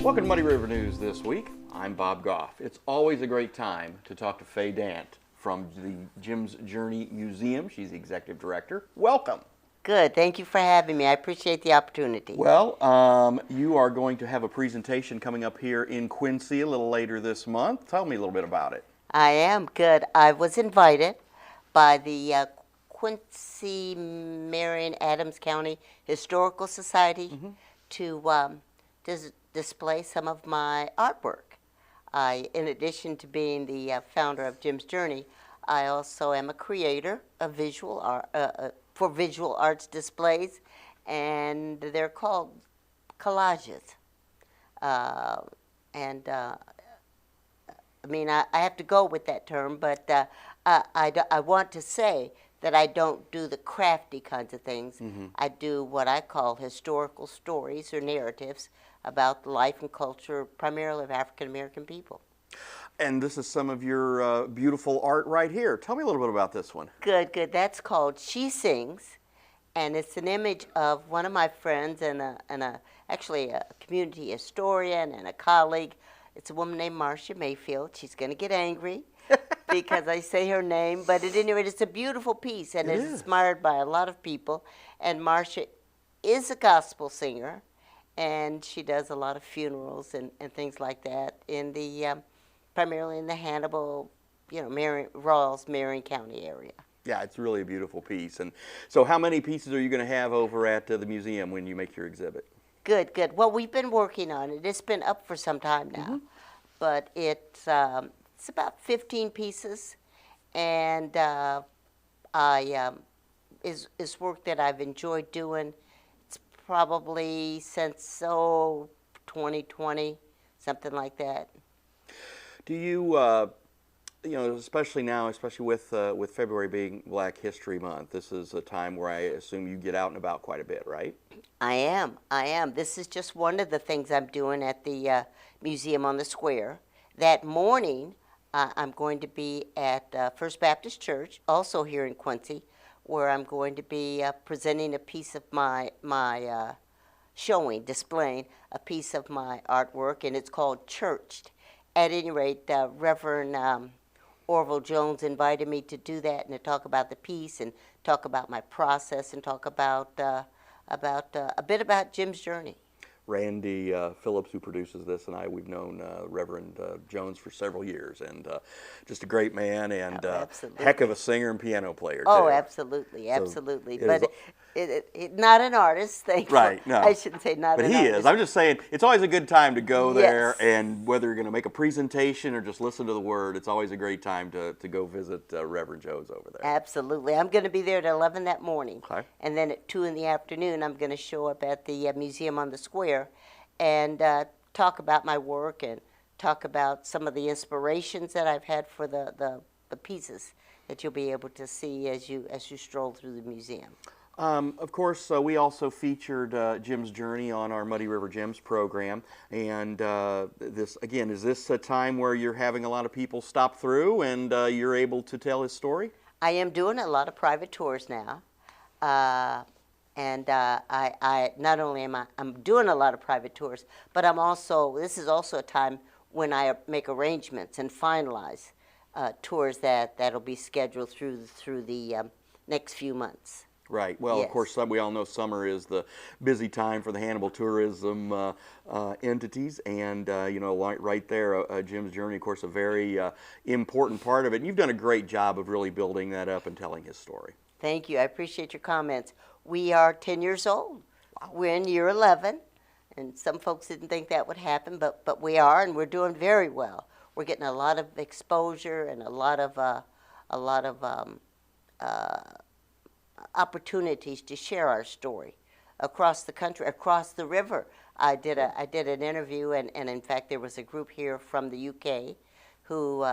Welcome to Muddy River News this week. I'm Bob Goff. It's always a great time to talk to Faye Dant from the Jim's Journey Museum. She's the executive director. Welcome. Good. Thank you for having me. I appreciate the opportunity. Well, you are going to have a presentation coming up here in Quincy a little later this month. Tell me a little bit about it. I am good. I was invited by the Quincy, Marion, Adams County Historical Society to display some of my artwork. In addition to being the founder of Jim's Journey, I also am a creator of visual art, for visual arts displays, and they're called collages. I mean, I have to go with that term, but I want to say that I don't do the crafty kinds of things. I do what I call historical stories or narratives about the life and culture, primarily of African American people. And this is some of your beautiful art right here. Tell me a little bit about this one. Good, good. That's called She Sings, and it's an image of one of my friends and actually a community historian and a colleague. It's a woman named Marcia Mayfield. She's going to get angry because I say her name, but at any rate, it's a beautiful piece, and it's inspired by a lot of people. And Marcia is a gospel singer, and she does a lot of funerals and things like that in the primarily in the Hannibal, Rawls, Marion County area. Yeah, it's really a beautiful piece. And so how many pieces are you going to have over at the museum when you make your exhibit? Good, good. Well, we've been working on it. It's been up for some time now, but it's about 15 pieces, and it's work that I've enjoyed doing. It's probably since 2020, something like that. Do you, especially now, especially with February being Black History Month, this is a time where I assume you get out and about quite a bit, right? I am. This is just one of the things I'm doing at the Museum on the Square. That morning, I'm going to be at First Baptist Church, also here in Quincy, where I'm going to be presenting a piece of my displaying a piece of my artwork, and it's called Churched. At any rate, Reverend Orville Jones invited me to do that and to talk about the piece and talk about my process and talk about a bit about Jim's Journey. Randy Phillips, who produces this, and we've known Reverend Jones for several years, and just a great man and heck of a singer and piano player, too. Oh, absolutely, absolutely. So but not an artist, thankfully. Right, no. I shouldn't say not an artist. But he is. I'm just saying, it's always a good time to go there, and whether you're going to make a presentation or just listen to the word, it's always a great time to go visit Reverend Jones over there. Absolutely. I'm going to be there at 11 that morning. Okay. And then at 2 in the afternoon, I'm going to show up at the Museum on the Square and talk about my work and talk about some of the inspirations that I've had for the pieces that you'll be able to see as you stroll through the museum. Of course, we also featured Jim's Journey on our Muddy River Gems program, and this, again, is this a time where you're having a lot of people stop through and you're able to tell his story? I am doing a lot of private tours now, and I not only I'm doing a lot of private tours, but this is also a time when I make arrangements and finalize tours that'll be scheduled through the next few months. Right. Well, of course, we all know summer is the busy time for the Hannibal tourism entities, and right there, Jim's Journey, of course, a very important part of it. And you've done a great job of really building that up and telling his story. Thank you. I appreciate your comments. We are 10 years old. Wow. We're in year 11, and some folks didn't think that would happen, but we are, and we're doing very well. We're getting a lot of exposure and a lot of opportunities to share our story across the country, across the river. I did an interview, and in fact there was a group here from the UK who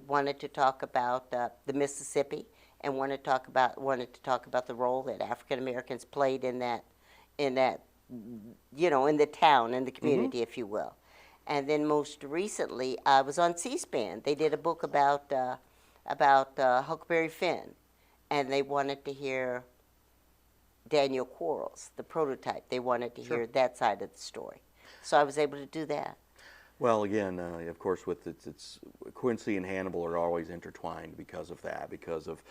wanted to talk about the Mississippi and wanted to talk about the role that African Americans played in the town, in the community, if you will. And then most recently, I was on C-SPAN. They did a book about Huckleberry Finn, and they wanted to hear Daniel Quarles, the prototype. They wanted to hear that side of the story. So I was able to do that. Well, again, of course, with it's Quincy and Hannibal are always intertwined because of that, because of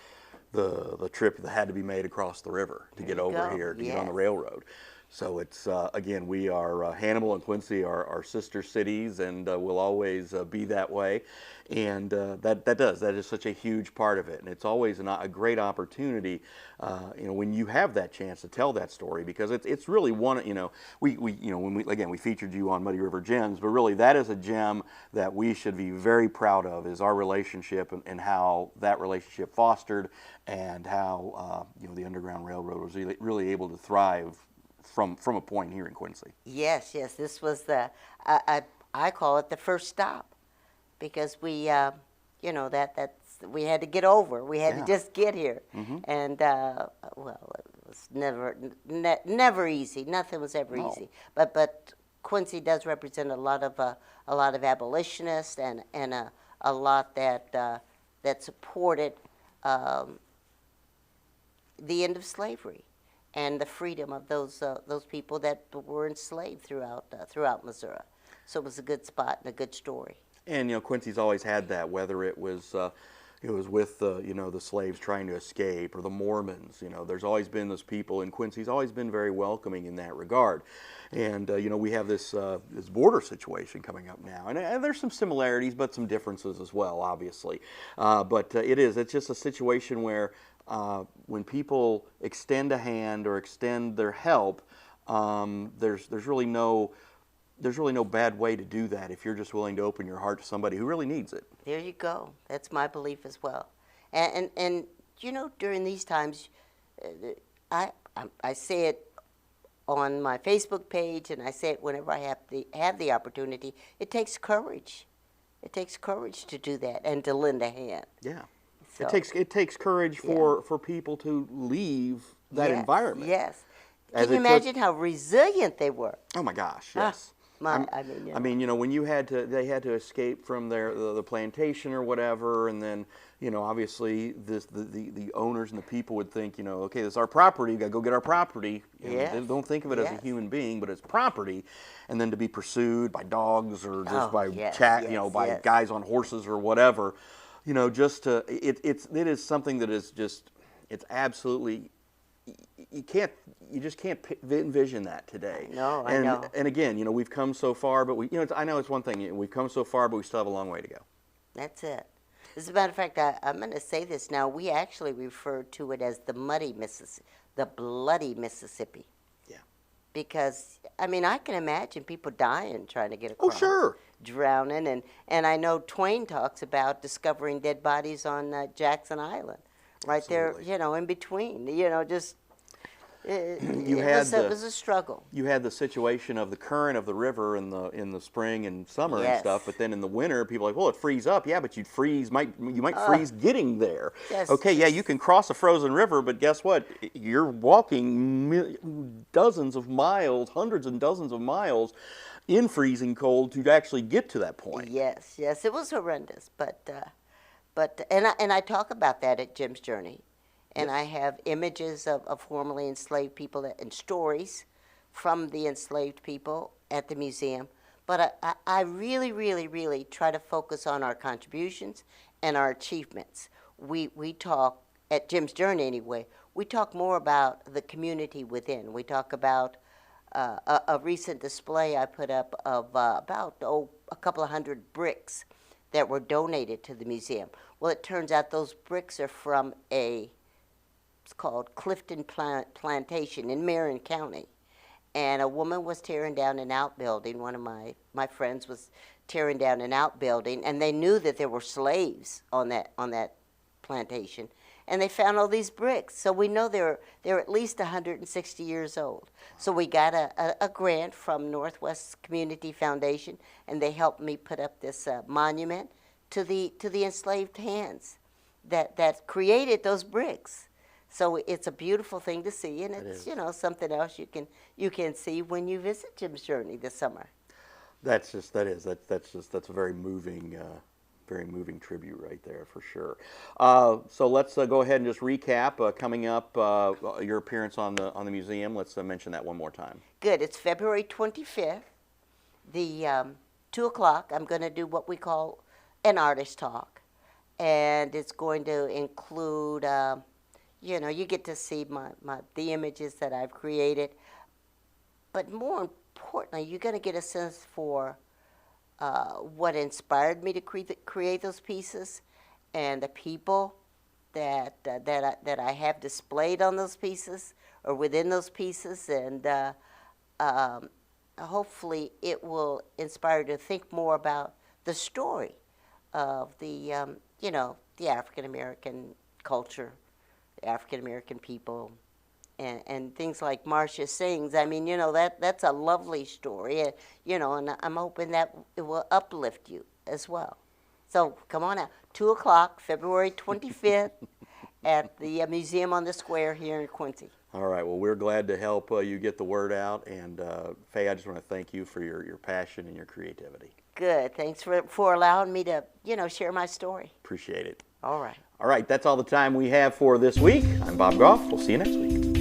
the trip that had to be made across the river to There get you over go. here to get on the Yes. railroad. So it's again, we are Hannibal and Quincy are sister cities, and will always be that way. And that is such a huge part of it, and it's always a great opportunity, when you have that chance to tell that story, because it's really one, we when we featured you on Muddy River Gems, but really that is a gem that we should be very proud of, is our relationship, and how that relationship fostered, and how the Underground Railroad was really able to thrive from a point here in Quincy. Yes, yes. This was I call it the first stop, because we, we had to get over. We had to Yeah. just get here, Mm-hmm. and well, it was never easy. Nothing was ever No. easy. But Quincy does represent a lot of abolitionists, and a lot that supported the end of slavery and the freedom of those people that were enslaved throughout Missouri. So it was a good spot and a good story. And Quincy's always had that, whether it was with the slaves trying to escape, or the Mormons. There's always been those people, and Quincy's always been very welcoming in that regard. And we have this border situation coming up now, and there's some similarities, but some differences as well, obviously. But it's just a situation where when people extend a hand or extend their help, there's really no bad way to do that if you're just willing to open your heart to somebody who really needs it. There you go. That's my belief as well. And during these times, I say it on my Facebook page, and I say it whenever I have the opportunity. It takes courage. It takes courage to do that and to lend a hand. Yeah. So, It takes courage for people to leave that yes, environment. Yes. As Can you it took- imagine how resilient they were? Oh my gosh, Ah, yes. I mean, when they had to escape from the plantation or whatever, and then obviously the owners and the people would think, okay, this is our property, we got to go get our property. Yes, They don't think of it as a yes. human being, but as property, and then to be pursued by dogs, or just Oh, by yes, by yes. guys on horses or whatever. It is something that is just, it's absolutely, you just can't envision that today. No, I and, know. And again, we've come so far, but I know it's one thing. We've come so far, but we still have a long way to go. That's it. As a matter of fact, I'm going to say this now. We actually refer to it as the bloody Mississippi. Yeah. Because I can imagine people dying trying to get Oh, across. sure. Drowning, and I know Twain talks about discovering dead bodies on Jackson Island, right Absolutely. there, in between, just it was a struggle. You had the situation of the current of the river in the spring and summer and Yes. stuff, but then in the winter, people are like, well, it frees up. Yeah, but you might freeze getting there. Yes. Okay, yeah, you can cross a frozen river, but guess what? You're walking dozens of miles, hundreds and dozens of miles in freezing cold to actually get to that point. Yes, it was horrendous, but I talk about that at Jim's Journey, and Yes. I have images of formerly enslaved people and stories from the enslaved people at the museum. But I really, really, really try to focus on our contributions and our achievements. We talk at Jim's Journey anyway. We talk more about the community within. We talk about a recent display I put up of about a couple of hundred bricks that were donated to the museum. Well, it turns out those bricks are from it's called Clifton Plantation in MRN County. And a woman was tearing down an outbuilding. One of my friends was tearing down an outbuilding, and they knew that there were slaves on that plantation. And they found all these bricks. So we know they're at least 160 years old. So we got a grant from Northwest Community Foundation, and they helped me put up this monument to the enslaved hands that created those bricks. So it's a beautiful thing to see, and it's something else you can see when you visit Jim's Journey this summer. That's a very moving tribute right there for sure. So let's go ahead and just recap coming up your appearance on the museum. Let's mention that one more time. Good. It's February 25th The 2 o'clock, I'm going to do what we call an artist talk, and it's going to include, you know, you get to see the images that I've created, but more importantly, you're going to get a sense for what inspired me to create those pieces, and the people that I have displayed on those pieces or within those pieces, and hopefully it will inspire you to think more about the story of the you know, the African American culture, the African American people, and things like Marcia Sings. I mean, you know, that's a lovely story, you know, and I'm hoping that it will uplift you as well. So come on out, 2 o'clock, February 25th, at the Museum on the Square here in Quincy. All right. Well, we're glad to help you get the word out. And Faye, I just want to thank you for your passion and your creativity. Good. Thanks for allowing me to, you know, share my story. Appreciate it. All right. All right. That's all the time we have for this week. I'm Bob Goff. We'll see you next week.